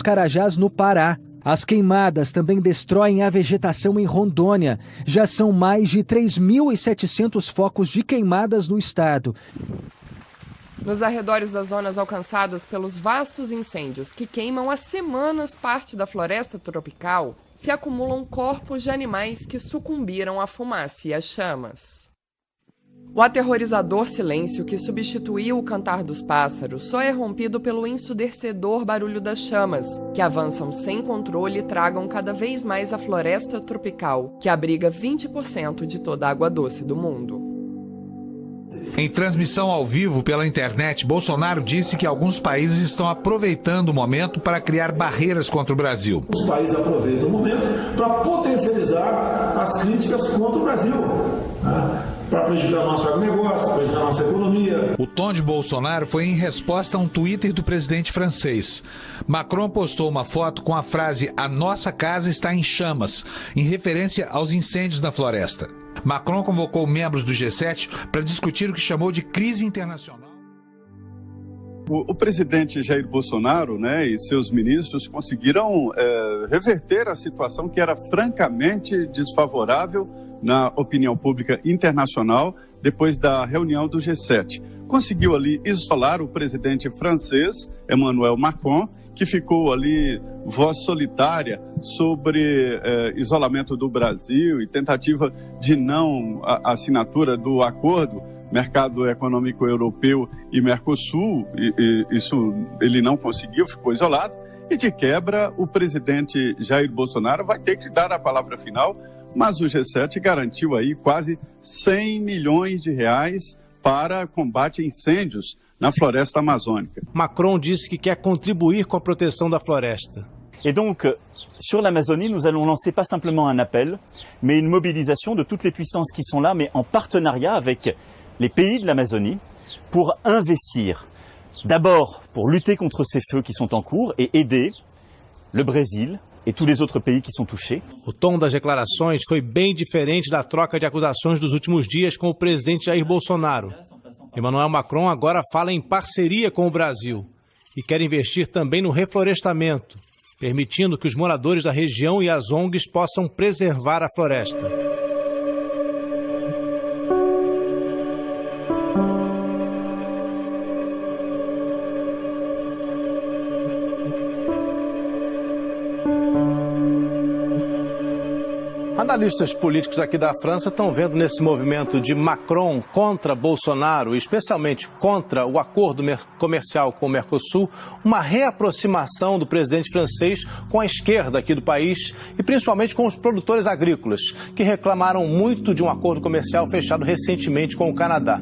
Carajás, no Pará. As queimadas também destroem a vegetação em Rondônia. Já são mais de 3.700 focos de queimadas no estado. Nos arredores das zonas alcançadas pelos vastos incêndios que queimam há semanas parte da floresta tropical, se acumulam corpos de animais que sucumbiram à fumaça e às chamas. O aterrorizador silêncio que substituiu o cantar dos pássaros só é rompido pelo ensurdecedor barulho das chamas, que avançam sem controle e tragam cada vez mais a floresta tropical, que abriga 20% de toda a água doce do mundo. Em transmissão ao vivo pela internet, Bolsonaro disse que alguns países estão aproveitando o momento para criar barreiras contra o Brasil. Os países aproveitam o momento para potencializar as críticas contra o Brasil, né? Para prejudicar nosso agronegócio, prejudicar nossa economia. O tom de Bolsonaro foi em resposta a um Twitter do presidente francês. Macron postou uma foto com a frase "A nossa casa está em chamas", em referência aos incêndios na floresta. Macron convocou membros do G7 para discutir o que chamou de crise internacional. O presidente Jair Bolsonaro, né, e seus ministros conseguiram reverter a situação que era francamente desfavorável na opinião pública internacional depois da reunião do G7. Conseguiu ali isolar o presidente francês, Emmanuel Macron, que ficou ali voz solitária sobre isolamento do Brasil e tentativa de não assinatura do acordo Mercado Econômico Europeu e Mercosul. Isso ele não conseguiu, ficou isolado. E de quebra, o presidente Jair Bolsonaro vai ter que dar a palavra final, mas o G7 garantiu aí quase 100 milhões de reais para combate a incêndios na floresta amazônica. Macron disse que quer contribuir com a proteção da floresta. Et donc, sur l'Amazonie, nous allons lancer pas simplement un appel, mais une mobilisation de toutes les puissances qui sont là, mais en partenariat avec les pays de l'Amazonie, pour investir. D'abord, pour lutter contre ces feux qui sont en cours et aider le Brésil e tous les autres pays qui sont touchés. O tom das declarações foi bem diferente da troca de acusações dos últimos dias com o presidente Jair Bolsonaro. Emmanuel Macron agora fala em parceria com o Brasil e quer investir também no reflorestamento, permitindo que os moradores da região e as ONGs possam preservar a floresta. Analistas políticos aqui da França estão vendo nesse movimento de Macron contra Bolsonaro, especialmente contra o acordo comercial com o Mercosul, uma reaproximação do presidente francês com a esquerda aqui do país e principalmente com os produtores agrícolas, que reclamaram muito de um acordo comercial fechado recentemente com o Canadá.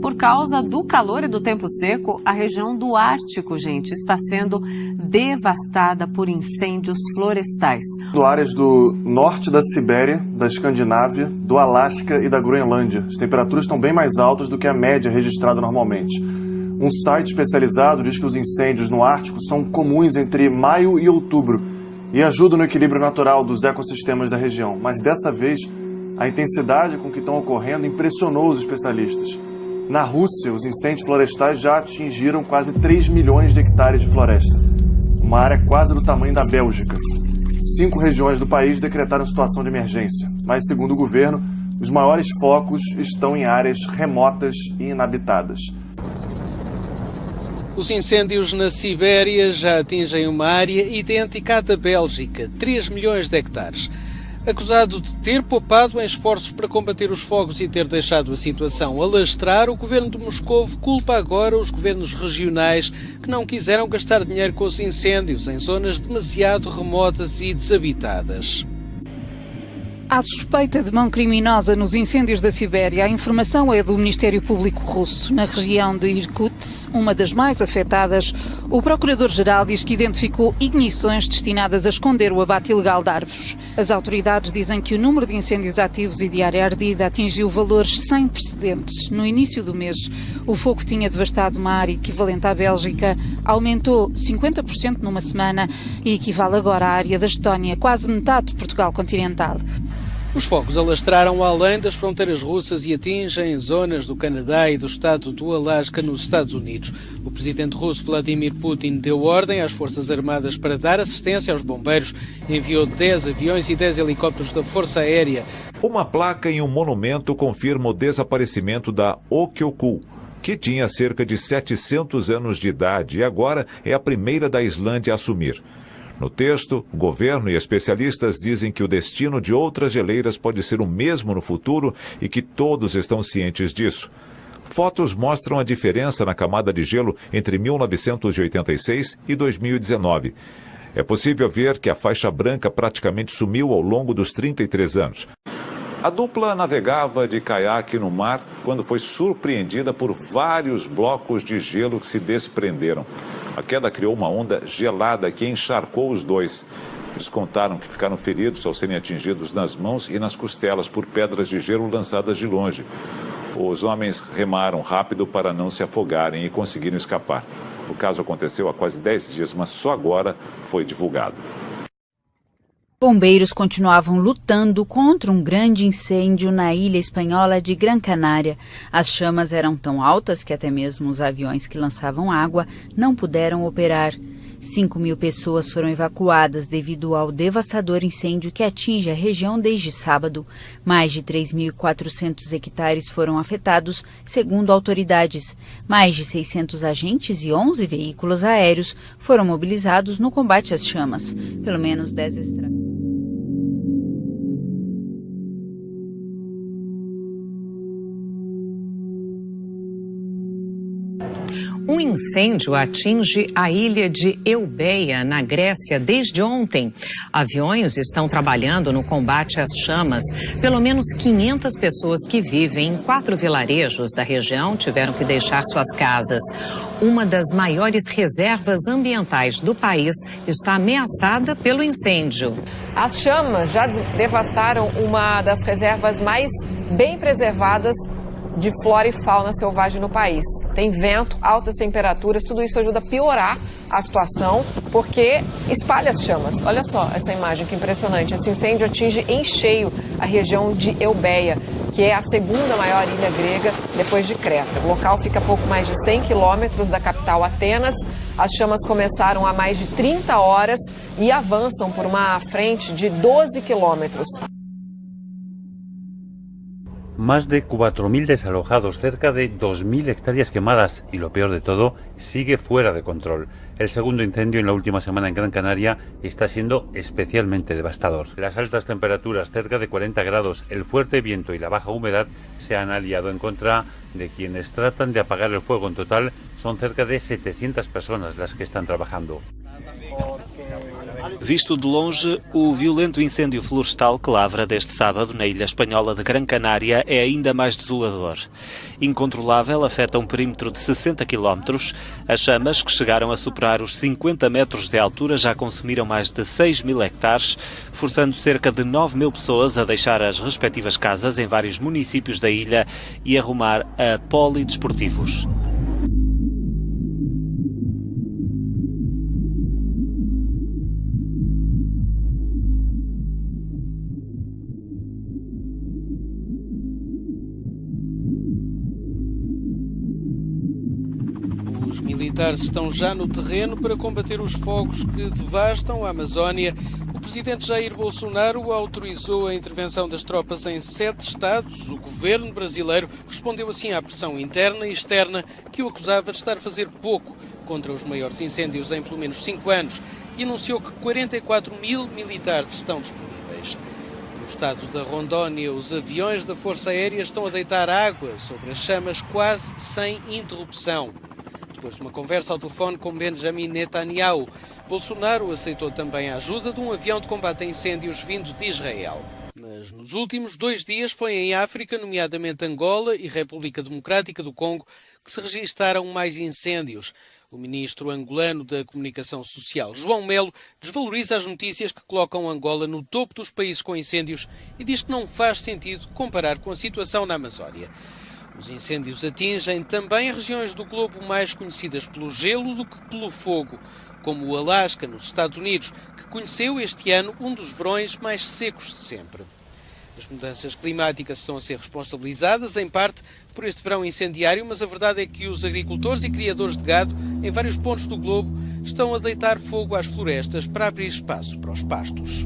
Por causa do calor e do tempo seco, a região do Ártico, gente, está sendo devastada por incêndios florestais. Áreas do norte da Sibéria, da Escandinávia, do Alasca e da Groenlândia. As temperaturas estão bem mais altas do que a média registrada normalmente. Um site especializado diz que os incêndios no Ártico são comuns entre maio e outubro e ajudam no equilíbrio natural dos ecossistemas da região. Mas dessa vez, a intensidade com que estão ocorrendo impressionou os especialistas. Na Rússia, os incêndios florestais já atingiram quase 3 milhões de hectares de floresta, uma área quase do tamanho da Bélgica. 5 regiões do país decretaram situação de emergência, mas, segundo o governo, os maiores focos estão em áreas remotas e inabitadas. Os incêndios na Sibéria já atingem uma área idêntica à da Bélgica, 3 milhões de hectares. Acusado de ter poupado em esforços para combater os fogos e ter deixado a situação alastrar, o governo de Moscovo culpa agora os governos regionais que não quiseram gastar dinheiro com os incêndios em zonas demasiado remotas e desabitadas. Há suspeita de mão criminosa nos incêndios da Sibéria. A informação é do Ministério Público Russo. Na região de Irkut, Beirute, uma das mais afetadas, o Procurador-Geral diz que identificou ignições destinadas a esconder o abate ilegal de árvores. As autoridades dizem que o número de incêndios ativos e de área ardida atingiu valores sem precedentes. No início do mês, o fogo tinha devastado uma área equivalente à Bélgica, aumentou 50% numa semana e equivale agora à área da Estónia, quase metade de Portugal continental. Os fogos alastraram além das fronteiras russas e atingem zonas do Canadá e do estado do Alasca, nos Estados Unidos. O presidente russo Vladimir Putin deu ordem às Forças Armadas para dar assistência aos bombeiros, enviou 10 aviões e 10 helicópteros da Força Aérea. Uma placa em um monumento confirma o desaparecimento da Okyoku, que tinha cerca de 700 anos de idade e agora é a primeira da Islândia a assumir. No texto, o governo e especialistas dizem que o destino de outras geleiras pode ser o mesmo no futuro e que todos estão cientes disso. Fotos mostram a diferença na camada de gelo entre 1986 e 2019. É possível ver que a faixa branca praticamente sumiu ao longo dos 33 anos. A dupla navegava de caiaque no mar quando foi surpreendida por vários blocos de gelo que se desprenderam. A queda criou uma onda gelada que encharcou os dois. Eles contaram que ficaram feridos ao serem atingidos nas mãos e nas costelas por pedras de gelo lançadas de longe. Os homens remaram rápido para não se afogarem e conseguiram escapar. O caso aconteceu há quase 10 dias, mas só agora foi divulgado. Bombeiros continuavam lutando contra um grande incêndio na ilha espanhola de Gran Canária. As chamas eram tão altas que até mesmo os aviões que lançavam água não puderam operar. 5.000 pessoas foram evacuadas devido ao devastador incêndio que atinge a região desde sábado. Mais de 3.400 hectares foram afetados, segundo autoridades. Mais de 600 agentes e 11 veículos aéreos foram mobilizados no combate às chamas. Pelo menos 10 estradas. Um incêndio atinge a ilha de Eubeia, na Grécia, desde ontem. Aviões estão trabalhando no combate às chamas. Pelo menos 500 pessoas que vivem em 4 vilarejos da região tiveram que deixar suas casas. Uma das maiores reservas ambientais do país está ameaçada pelo incêndio. As chamas já devastaram uma das reservas mais bem preservadas de flora e fauna selvagem no país. Tem vento, altas temperaturas, tudo isso ajuda a piorar a situação, porque espalha as chamas. Olha só essa imagem que impressionante. Esse incêndio atinge em cheio a região de Eubeia, que é a segunda maior ilha grega depois de Creta. O local fica a pouco mais de 100 quilômetros da capital Atenas. As chamas começaram há mais de 30 horas e avançam por uma frente de 12 quilômetros. Más de 4.000 desalojados, cerca de 2.000 hectáreas quemadas y lo peor de todo, sigue fuera de control. El segundo incendio en la última semana en Gran Canaria está siendo especialmente devastador. Las altas temperaturas, cerca de 40 grados, el fuerte viento y la baja humedad se han aliado en contra de quienes tratan de apagar el fuego. En total son cerca de 700 personas las que están trabajando. Visto de longe, o violento incêndio florestal que lavra deste sábado na ilha espanhola de Gran Canária é ainda mais desolador. Incontrolável, afeta um perímetro de 60 km. As chamas, que chegaram a superar os 50 metros de altura, já consumiram mais de 6.000 hectares, forçando cerca de 9.000 pessoas a deixar as respectivas casas em vários municípios da ilha e a rumar a polidesportivos. Os militares estão já no terreno para combater os fogos que devastam a Amazónia. O presidente Jair Bolsonaro autorizou a intervenção das tropas em 7 estados. O governo brasileiro respondeu assim à pressão interna e externa que o acusava de estar a fazer pouco contra os maiores incêndios em pelo menos 5 anos e anunciou que 44.000 militares estão disponíveis. No estado da Rondônia, os aviões da Força Aérea estão a deitar água sobre as chamas quase sem interrupção. Depois de uma conversa ao telefone com Benjamin Netanyahu, Bolsonaro aceitou também a ajuda de um avião de combate a incêndios vindo de Israel. Mas Mas nos últimos 2 dias foi em África, nomeadamente Angola e República Democrática do Congo, que se registaram mais incêndios. O ministro angolano da Comunicação Social, João Melo, desvaloriza as notícias que colocam Angola no topo dos países com incêndios e diz que não faz sentido comparar com a situação na Amazónia. Os incêndios atingem também regiões do globo mais conhecidas pelo gelo do que pelo fogo, como o Alasca, nos Estados Unidos, que conheceu este ano um dos verões mais secos de sempre. As mudanças climáticas estão a ser responsabilizadas, em parte, por este verão incendiário, mas a verdade é que os agricultores e criadores de gado, em vários pontos do globo, estão a deitar fogo às florestas para abrir espaço para os pastos.